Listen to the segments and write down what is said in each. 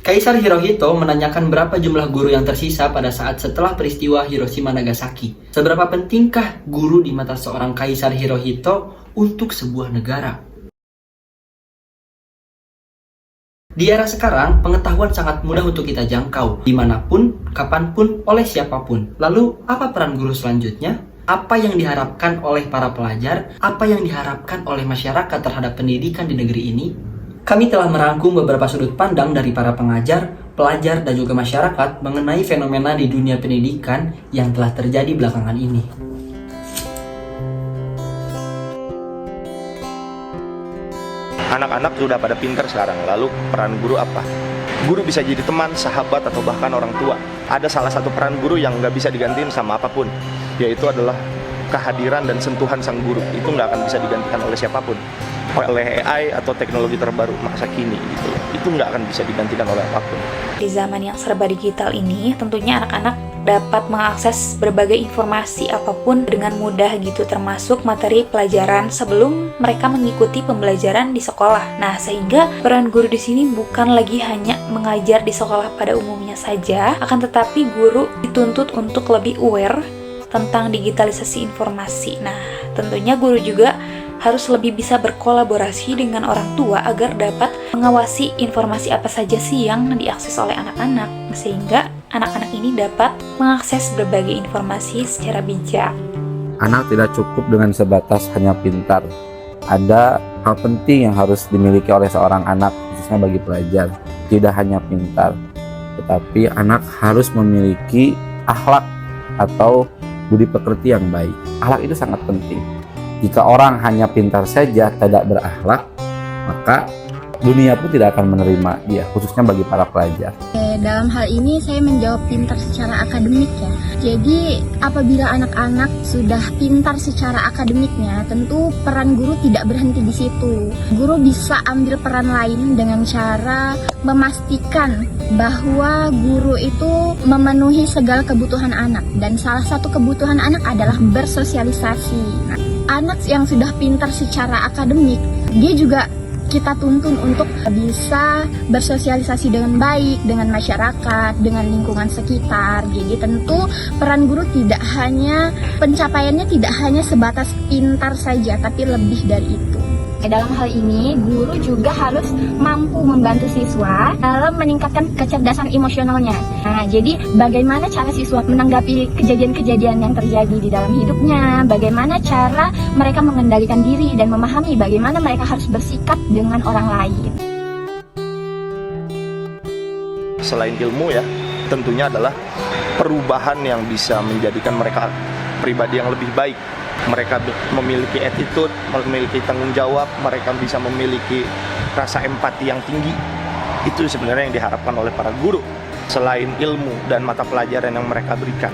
Kaisar Hirohito menanyakan berapa jumlah guru yang tersisa pada saat setelah peristiwa Hiroshima Nagasaki. Seberapa pentingkah guru di mata seorang Kaisar Hirohito untuk sebuah negara? Di era sekarang, pengetahuan sangat mudah untuk kita jangkau, dimanapun, kapanpun, oleh siapapun. Lalu, apa peran guru selanjutnya? Apa yang diharapkan oleh para pelajar? Apa yang diharapkan oleh masyarakat terhadap pendidikan di negeri ini? Kami telah merangkum beberapa sudut pandang dari para pengajar, pelajar, dan juga masyarakat mengenai fenomena di dunia pendidikan yang telah terjadi belakangan ini. Anak-anak sudah pada pintar sekarang, lalu peran guru apa? Guru bisa jadi teman, sahabat, atau bahkan orang tua. Ada salah satu peran guru yang nggak bisa digantiin sama apapun, yaitu adalah kehadiran dan sentuhan sang guru. Itu nggak akan bisa digantikan oleh siapapun, oleh AI atau teknologi terbaru masa kini gitu. Itu nggak akan bisa digantikan oleh apapun. Di zaman yang serba digital ini, tentunya anak-anak dapat mengakses berbagai informasi apapun dengan mudah gitu, termasuk materi pelajaran sebelum mereka mengikuti pembelajaran di sekolah. Nah, sehingga peran guru di sini bukan lagi hanya mengajar di sekolah pada umumnya saja, akan tetapi guru dituntut untuk lebih aware tentang digitalisasi informasi. Nah, tentunya guru juga harus lebih bisa berkolaborasi dengan orang tua agar dapat mengawasi informasi apa saja sih yang diakses oleh anak-anak, sehingga anak-anak ini dapat mengakses berbagai informasi secara bijak. Anak tidak cukup dengan sebatas hanya pintar. Ada hal penting yang harus dimiliki oleh seorang anak, khususnya bagi pelajar. Tidak hanya pintar, tetapi anak harus memiliki akhlak atau budi pekerti yang baik. Akhlak itu sangat penting. Jika orang hanya pintar saja, tidak berakhlak, maka dunia pun tidak akan menerima dia, khususnya bagi para pelajar. Dalam hal ini saya menjawab pintar secara akademik ya. Jadi apabila anak-anak sudah pintar secara akademiknya, tentu peran guru tidak berhenti di situ. Guru bisa ambil peran lain dengan cara memastikan bahwa guru itu memenuhi segala kebutuhan anak, dan salah satu kebutuhan anak adalah bersosialisasi. Nah, anak yang sudah pintar secara akademik, dia juga kita tuntun untuk bisa bersosialisasi dengan baik dengan masyarakat, dengan lingkungan sekitar. Jadi tentu peran guru tidak hanya, pencapaiannya tidak hanya sebatas pintar saja, tapi lebih dari itu. Dalam hal ini, guru juga harus mampu membantu siswa dalam meningkatkan kecerdasan emosionalnya. Nah, jadi bagaimana cara siswa menanggapi kejadian-kejadian yang terjadi di dalam hidupnya, bagaimana cara mereka mengendalikan diri dan memahami bagaimana mereka harus bersikap dengan orang lain. Selain ilmu ya, tentunya adalah perubahan yang bisa menjadikan mereka pribadi yang lebih baik. Mereka memiliki attitude, memiliki tanggung jawab, mereka bisa memiliki rasa empati yang tinggi. Itu sebenarnya yang diharapkan oleh para guru, selain ilmu dan mata pelajaran yang mereka berikan.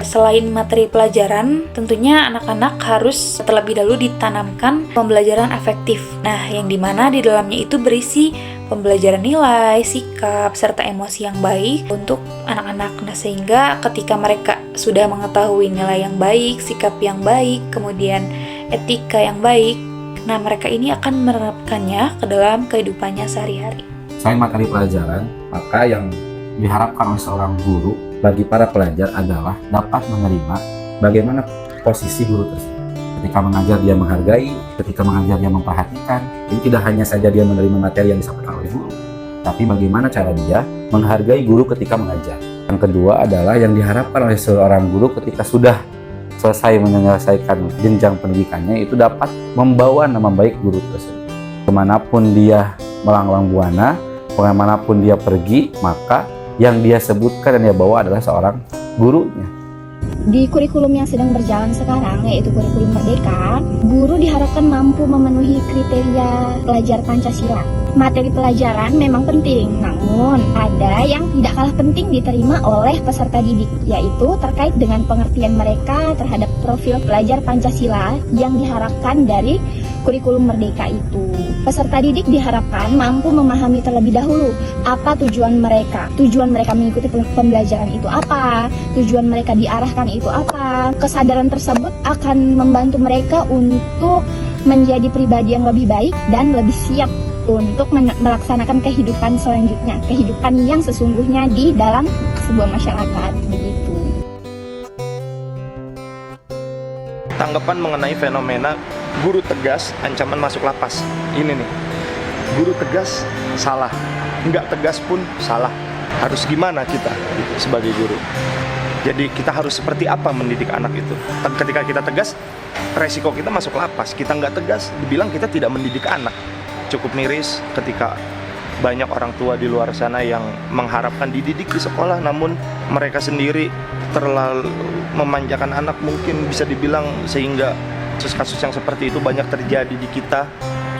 Selain materi pelajaran, tentunya anak-anak harus terlebih dahulu ditanamkan pembelajaran afektif. Nah, yang dimana di dalamnya itu berisi pembelajaran nilai, sikap, serta emosi yang baik untuk anak-anak. Nah, sehingga ketika mereka sudah mengetahui nilai yang baik, sikap yang baik, kemudian etika yang baik, nah mereka ini akan menerapkannya ke dalam kehidupannya sehari-hari. Selain materi pelajaran, maka yang diharapkan oleh seorang guru bagi para pelajar adalah dapat menerima bagaimana posisi guru tersebut. Ketika mengajar dia menghargai, ketika mengajar dia memperhatikan. Jadi tidak hanya saja dia menerima materi yang disampaikan oleh guru, tapi bagaimana cara dia menghargai guru ketika mengajar. Yang kedua adalah yang diharapkan oleh seorang guru ketika sudah selesai menyelesaikan jenjang pendidikannya, itu dapat membawa nama baik guru tersebut. Kemanapun dia melanglang buana, kemanapun dia pergi, maka yang dia sebutkan dan dia bawa adalah seorang gurunya. Di kurikulum yang sedang berjalan sekarang, yaitu kurikulum Merdeka, guru diharapkan mampu memenuhi kriteria pelajar Pancasila. Materi pelajaran memang penting, namun ada yang tidak kalah penting diterima oleh peserta didik, yaitu terkait dengan pengertian mereka terhadap profil pelajar Pancasila yang diharapkan dari kurikulum Merdeka itu. Peserta didik diharapkan mampu memahami terlebih dahulu apa tujuan mereka mengikuti pembelajaran itu apa, tujuan mereka diarahkan itu apa. Kesadaran tersebut akan membantu mereka untuk menjadi pribadi yang lebih baik dan lebih siap untuk melaksanakan kehidupan selanjutnya, kehidupan yang sesungguhnya di dalam sebuah masyarakat, begitu. Tanggapan mengenai fenomena guru tegas, ancaman masuk lapas. Ini nih, guru tegas salah, nggak tegas pun salah. Harus gimana kita gitu, sebagai guru? Jadi kita harus seperti apa mendidik anak itu? Ketika kita tegas, resiko kita masuk lapas. Kita nggak tegas, dibilang kita tidak mendidik anak. Cukup miris ketika banyak orang tua di luar sana yang mengharapkan dididik di sekolah, namun mereka sendiri terlalu memanjakan anak, mungkin bisa dibilang, sehingga kasus-kasus yang seperti itu banyak terjadi di kita.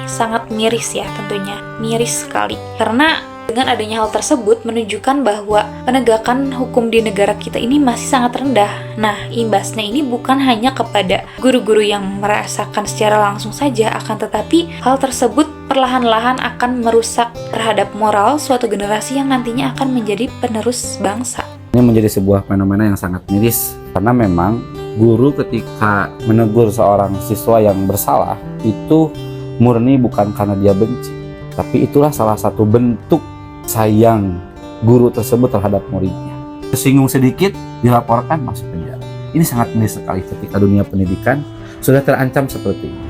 Sangat miris ya tentunya, miris sekali. Karena dengan adanya hal tersebut menunjukkan bahwa penegakan hukum di negara kita ini masih sangat rendah. Nah, imbasnya ini bukan hanya kepada guru-guru yang merasakan secara langsung saja, akan tetapi hal tersebut perlahan-lahan akan merusak terhadap moral suatu generasi yang nantinya akan menjadi penerus bangsa. Ini menjadi sebuah fenomena yang sangat miris, karena memang guru ketika menegur seorang siswa yang bersalah itu murni bukan karena dia benci, tapi itulah salah satu bentuk sayang guru tersebut terhadap muridnya. Tersinggung sedikit dilaporkan masuk penjara. Ini sangat miris sekali ketika dunia pendidikan sudah terancam seperti ini.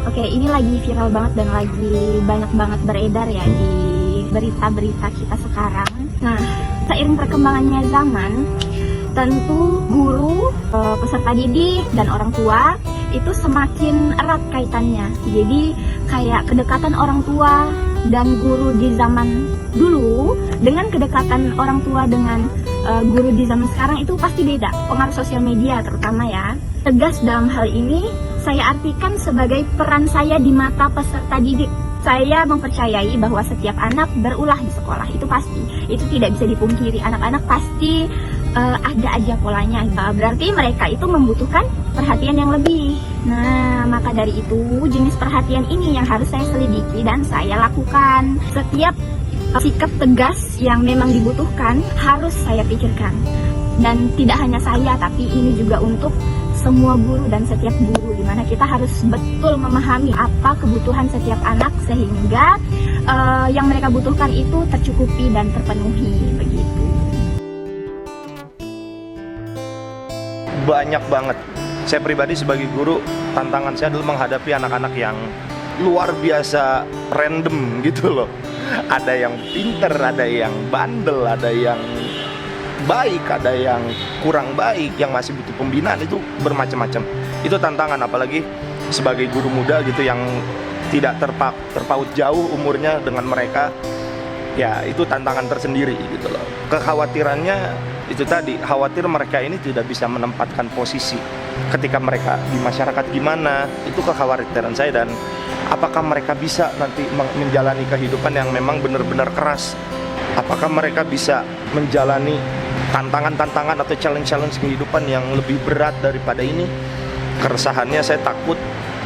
Oke, ini lagi viral banget dan lagi banyak banget beredar ya di berita-berita kita sekarang. Nah, seiring perkembangannya zaman, tentu guru, peserta didik, dan orang tua itu semakin erat kaitannya. Jadi kayak kedekatan orang tua dan guru di zaman dulu dengan kedekatan orang tua dengan guru di zaman sekarang itu pasti beda. Pengaruh sosial media terutama ya. Tegas dalam hal ini saya artikan sebagai peran saya di mata peserta didik. Saya mempercayai bahwa setiap anak berulah di sekolah, itu pasti. Itu tidak bisa dipungkiri. Anak-anak pasti ada aja polanya. Berarti mereka itu membutuhkan perhatian yang lebih. Nah, maka dari itu jenis perhatian ini yang harus saya selidiki dan saya lakukan. Setiap sikap tegas yang memang dibutuhkan harus saya pikirkan. Dan tidak hanya saya, tapi ini juga untuk semua guru dan setiap guru, di mana kita harus betul memahami apa kebutuhan setiap anak sehingga yang mereka butuhkan itu tercukupi dan terpenuhi, begitu. Banyak banget. Saya pribadi sebagai guru, tantangan saya adalah menghadapi anak-anak yang luar biasa random gitu loh. Ada yang pinter, ada yang bandel, ada yang baik, ada yang kurang baik, yang masih butuh pembinaan, itu bermacam-macam. Itu tantangan, apalagi sebagai guru muda gitu yang tidak terpaut jauh umurnya dengan mereka. Ya, itu tantangan tersendiri gitu loh. Kekhawatirannya itu tadi, khawatir mereka ini tidak bisa menempatkan posisi ketika mereka di masyarakat gimana. Itu kekhawatiran saya, dan apakah mereka bisa nanti menjalani kehidupan yang memang benar-benar keras. Apakah mereka bisa menjalani tantangan-tantangan atau challenge-challenge kehidupan yang lebih berat daripada ini. Keresahannya saya takut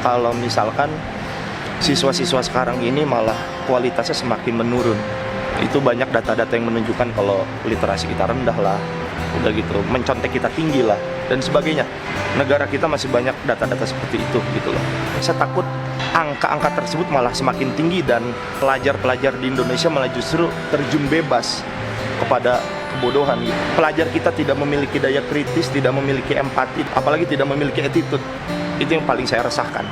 kalau misalkan siswa-siswa sekarang ini malah kualitasnya semakin menurun. Itu banyak data-data yang menunjukkan kalau literasi kita rendah lah, udah gitu, mencontek kita tinggi lah, dan sebagainya. Negara kita masih banyak data-data seperti itu gitu loh. Saya takut angka-angka tersebut malah semakin tinggi dan pelajar-pelajar di Indonesia malah justru terjun bebas kepada kebodohan gitu. Pelajar kita tidak memiliki daya kritis, tidak memiliki empati, apalagi tidak memiliki attitude. Itu yang paling saya resahkan.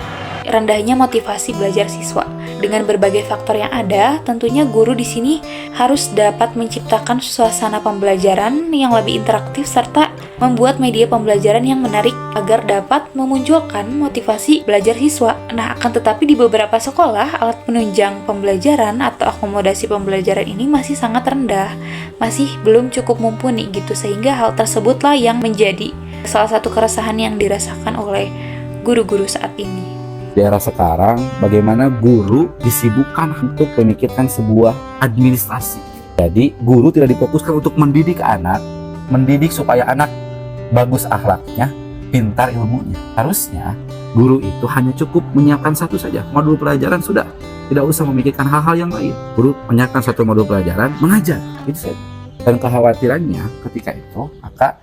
Rendahnya motivasi belajar siswa. Dengan berbagai faktor yang ada, tentunya guru di sini harus dapat menciptakan suasana pembelajaran yang lebih interaktif serta membuat media pembelajaran yang menarik agar dapat memunculkan motivasi belajar siswa. Nah, akan tetapi di beberapa sekolah, alat penunjang pembelajaran atau akomodasi pembelajaran ini masih sangat rendah, masih belum cukup mumpuni gitu, sehingga hal tersebutlah yang menjadi salah satu keresahan yang dirasakan oleh guru-guru saat ini. Di era sekarang, bagaimana guru disibukkan untuk memikirkan sebuah administrasi. Jadi, guru tidak difokuskan untuk mendidik anak, mendidik supaya anak bagus akhlaknya, pintar ilmunya. Harusnya, guru itu hanya cukup menyiapkan satu saja, modul pelajaran sudah. Tidak usah memikirkan hal-hal yang lain. Guru menyiapkan satu modul pelajaran, mengajar. Itu saja. Dan kekhawatirannya ketika itu, maka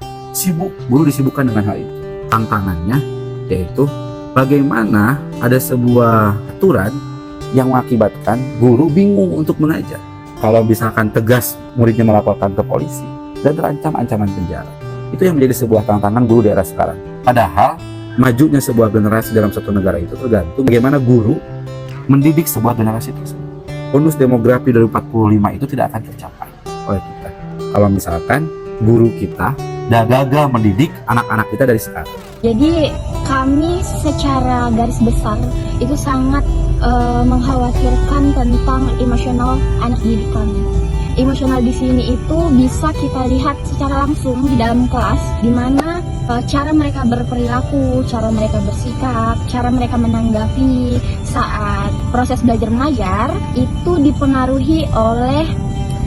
guru disibukkan dengan hal itu. Tantangannya yaitu bagaimana ada sebuah aturan yang mengakibatkan guru bingung untuk mengajar. Kalau misalkan tegas muridnya melaporkan ke polisi dan terancam ancaman penjara, itu yang menjadi sebuah tantangan guru di era sekarang. Padahal majunya sebuah generasi dalam satu negara itu tergantung bagaimana guru mendidik sebuah generasi tersebut. Bonus demografi dari 45 itu tidak akan tercapai oleh kita kalau misalkan guru kita gagal mendidik anak-anak kita dari sekarang. Jadi kami secara garis besar itu sangat mengkhawatirkan tentang emosional anak didik kami. Emosional di sini itu bisa kita lihat secara langsung di dalam kelas, di mana cara mereka berperilaku, cara mereka bersikap, cara mereka menanggapi saat proses belajar mengajar itu dipengaruhi oleh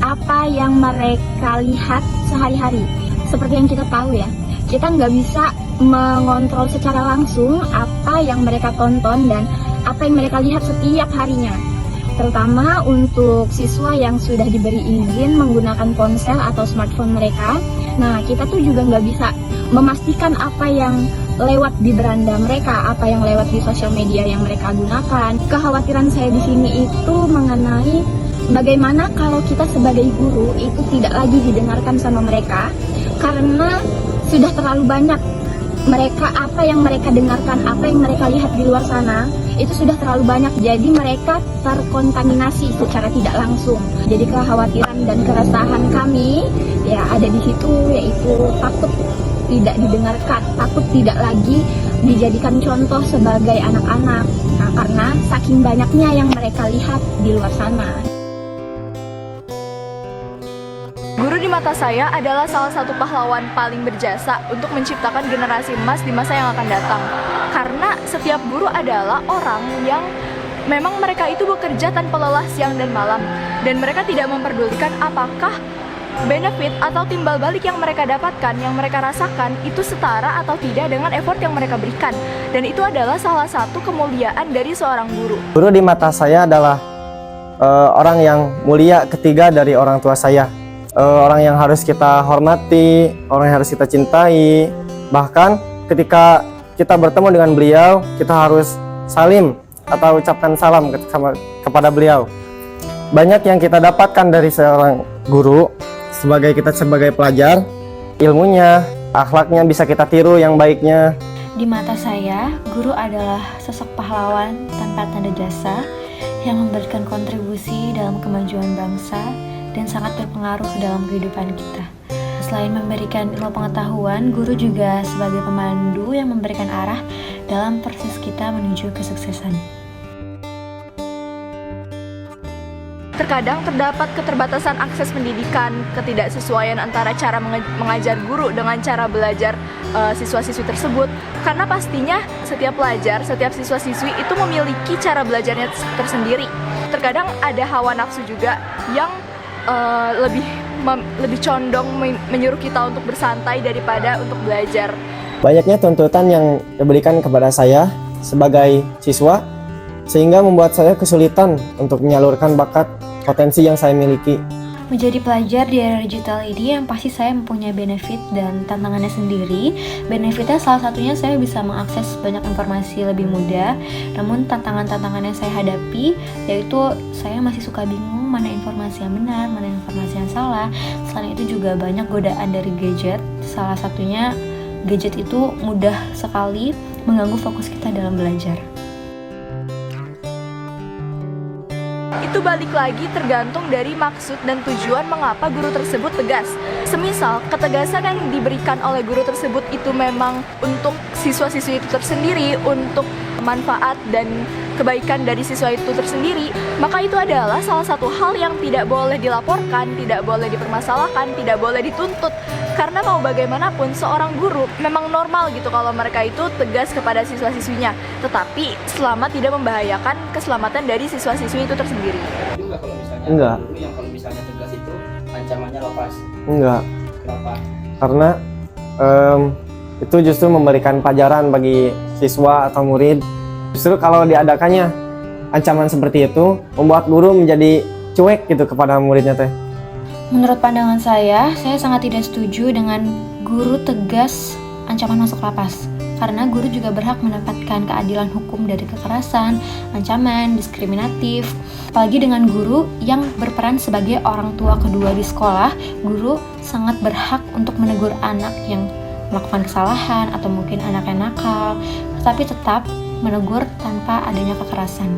apa yang mereka lihat sehari-hari. Seperti yang kita tahu ya, kita nggak bisa mengontrol secara langsung apa yang mereka tonton dan apa yang mereka lihat setiap harinya. Terutama untuk siswa yang sudah diberi izin menggunakan ponsel atau smartphone mereka. Nah, kita tuh juga nggak bisa memastikan apa yang lewat di beranda mereka, apa yang lewat di sosial media yang mereka gunakan. Kekhawatiran saya di sini itu mengenai bagaimana kalau kita sebagai guru itu tidak lagi didengarkan sama mereka, karena sudah terlalu banyak mereka, apa yang mereka dengarkan, apa yang mereka lihat di luar sana itu sudah terlalu banyak, jadi mereka terkontaminasi secara tidak langsung. Jadi kekhawatiran dan keresahan kami ya ada di situ, yaitu takut tidak didengarkan, takut tidak lagi dijadikan contoh sebagai anak-anak. Nah, karena saking banyaknya yang mereka lihat di luar sana. Guru di mata saya adalah salah satu pahlawan paling berjasa untuk menciptakan generasi emas di masa yang akan datang. Karena setiap guru adalah orang yang memang mereka itu bekerja tanpa lelah siang dan malam. Dan mereka tidak memperdulikan apakah benefit atau timbal balik yang mereka dapatkan, yang mereka rasakan itu setara atau tidak dengan effort yang mereka berikan. Dan itu adalah salah satu kemuliaan dari seorang guru. Guru di mata saya adalah orang yang mulia ketiga dari orang tua saya. Orang yang harus kita hormati, orang yang harus kita cintai. Bahkan ketika kita bertemu dengan beliau, kita harus salim atau ucapkan salam kepada beliau. Banyak yang kita dapatkan dari seorang guru kita sebagai pelajar, ilmunya, akhlaknya bisa kita tiru yang baiknya. Di mata saya, guru adalah sosok pahlawan tanpa tanda jasa yang memberikan kontribusi dalam kemajuan bangsa dan sangat berpengaruh dalam kehidupan kita. Selain memberikan ilmu pengetahuan, guru juga sebagai pemandu yang memberikan arah dalam proses kita menuju kesuksesan. Terkadang terdapat keterbatasan akses pendidikan, ketidaksesuaian antara cara mengajar guru dengan cara belajar siswa-siswi tersebut. Karena pastinya setiap pelajar, setiap siswa-siswi itu memiliki cara belajarnya tersendiri. Terkadang ada hawa nafsu juga yang lebih condong menyuruh kita untuk bersantai daripada untuk belajar. Banyaknya tuntutan yang diberikan kepada saya sebagai siswa, sehingga membuat saya kesulitan untuk menyalurkan bakat potensi yang saya miliki. Menjadi pelajar di era digital ini yang pasti saya mempunyai benefit dan tantangannya sendiri. Benefitnya salah satunya saya bisa mengakses banyak informasi lebih mudah. Namun tantangan-tantangan yang saya hadapi yaitu saya masih suka bingung mana informasi yang benar, mana informasi yang salah. Selain itu juga banyak godaan dari gadget. Salah satunya gadget itu mudah sekali mengganggu fokus kita dalam belajar. Itu balik lagi tergantung dari maksud dan tujuan mengapa guru tersebut tegas. Semisal ketegasan yang diberikan oleh guru tersebut itu memang untuk siswa-siswi itu tersendiri, untuk manfaat dan kebaikan dari siswa itu tersendiri, maka itu adalah salah satu hal yang tidak boleh dilaporkan, tidak boleh dipermasalahkan, tidak boleh dituntut. Karena mau bagaimanapun seorang guru memang normal gitu kalau mereka itu tegas kepada siswa-siswinya, tetapi selama tidak membahayakan keselamatan dari siswa-siswi itu tersendiri. Enggak kalau misalnya Enggak. guru yang kalau misalnya tegas itu ancamannya lepas. Enggak, Kenapa? karena itu justru memberikan pelajaran bagi siswa atau murid. Justru kalau diadakannya ancaman seperti itu membuat guru menjadi cuek gitu kepada muridnya teh. Menurut pandangan saya sangat tidak setuju dengan guru tegas ancaman masuk lapas. karena guru juga berhak mendapatkan keadilan hukum dari kekerasan, ancaman, diskriminatif. Apalagi dengan guru yang berperan sebagai orang tua kedua di sekolah, guru sangat berhak untuk menegur anak yang melakukan kesalahan atau mungkin anak yang nakal, tetapi tetap menegur tanpa adanya kekerasan.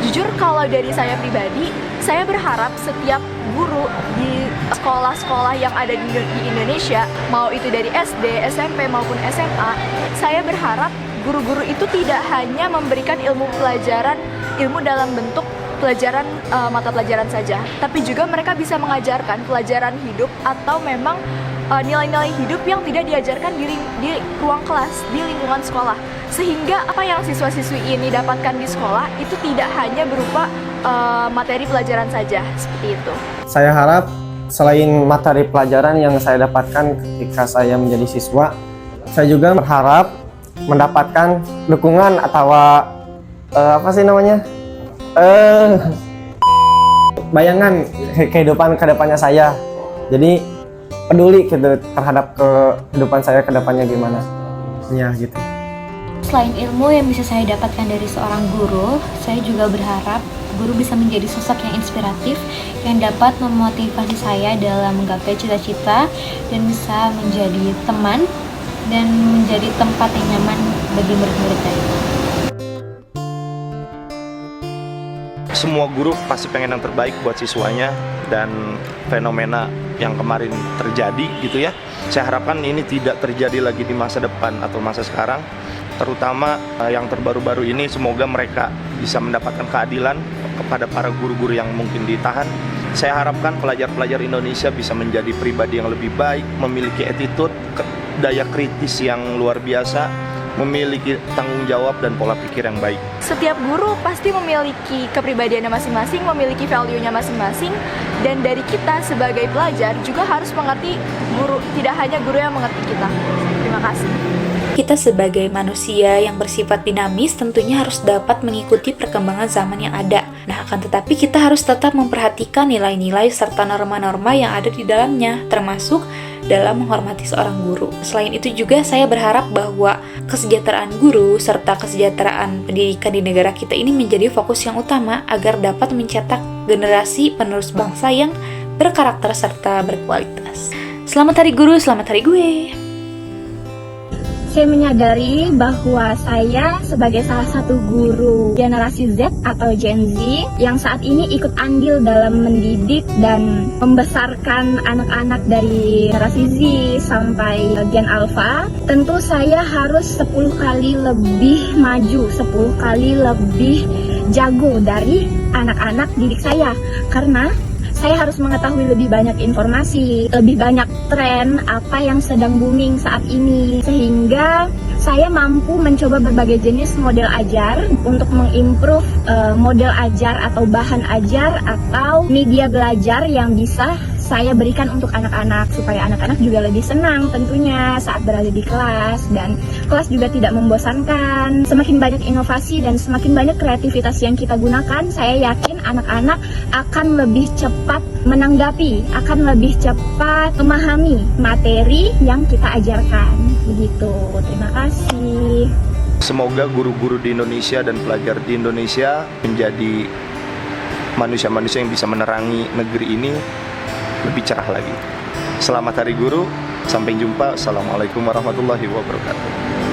Jujur kalau dari saya pribadi, saya berharap setiap guru di sekolah-sekolah yang ada di Indonesia, mau itu dari SD, SMP maupun SMA, saya berharap guru-guru itu tidak hanya memberikan ilmu dalam bentuk pelajaran mata pelajaran saja, tapi juga mereka bisa mengajarkan pelajaran hidup atau memang nilai-nilai hidup yang tidak diajarkan di ruang kelas, di lingkungan sekolah, sehingga apa yang siswa-siswi ini dapatkan di sekolah itu tidak hanya berupa materi pelajaran saja, seperti itu. Saya harap selain materi pelajaran yang saya dapatkan ketika saya menjadi siswa, saya juga berharap mendapatkan dukungan atau bayangan kehidupan kedepannya saya. Jadi peduli gitu terhadap kehidupan saya kedepannya gimana. Ya gitu. Selain ilmu yang bisa saya dapatkan dari seorang guru, saya juga berharap guru bisa menjadi sosok yang inspiratif yang dapat memotivasi saya dalam menggapai cita-cita dan bisa menjadi teman dan menjadi tempat yang nyaman bagi murid-murid saya. Semua guru pasti pengen yang terbaik buat siswanya, dan fenomena yang kemarin terjadi gitu ya, saya harapkan ini tidak terjadi lagi di masa depan atau masa sekarang, terutama yang terbaru-baru ini. Semoga mereka bisa mendapatkan keadilan kepada para guru-guru yang mungkin ditahan. Saya harapkan pelajar-pelajar Indonesia bisa menjadi pribadi yang lebih baik, memiliki attitude, daya kritis yang luar biasa, memiliki tanggung jawab dan pola pikir yang baik. Setiap guru pasti memiliki kepribadiannya masing-masing, memiliki value-nya masing-masing, dan dari kita sebagai pelajar juga harus mengerti guru, tidak hanya guru yang mengerti kita. Terima kasih. Kita sebagai manusia yang bersifat dinamis tentunya harus dapat mengikuti perkembangan zaman yang ada. Nah, akan tetapi kita harus tetap memperhatikan nilai-nilai serta norma-norma yang ada di dalamnya, termasuk dalam menghormati seorang guru. Selain itu juga saya berharap bahwa kesejahteraan guru serta kesejahteraan pendidikan di negara kita ini menjadi fokus yang utama agar dapat mencetak generasi penerus bangsa yang berkarakter serta berkualitas. Selamat Hari Guru, selamat Hari Gue! Saya menyadari bahwa saya sebagai salah satu guru generasi Z atau Gen Z yang saat ini ikut andil dalam mendidik dan membesarkan anak-anak dari generasi Z sampai Gen Alpha, tentu saya harus 10 kali lebih maju, 10 kali lebih jago dari anak-anak didik saya, karena saya harus mengetahui lebih banyak informasi, lebih banyak tren apa yang sedang booming saat ini, sehingga saya mampu mencoba berbagai jenis model ajar untuk mengimprove model ajar atau bahan ajar atau media belajar yang bisa saya berikan untuk anak-anak, supaya anak-anak juga lebih senang tentunya saat berada di kelas, dan kelas juga tidak membosankan. Semakin banyak inovasi dan semakin banyak kreativitas yang kita gunakan, saya yakin anak-anak akan lebih cepat menanggapi, akan lebih cepat memahami materi yang kita ajarkan. Begitu, terima kasih. Semoga guru-guru di Indonesia dan pelajar di Indonesia menjadi manusia-manusia yang bisa menerangi negeri ini lebih cerah lagi. Selamat Hari Guru, sampai jumpa. Assalamualaikum warahmatullahi wabarakatuh.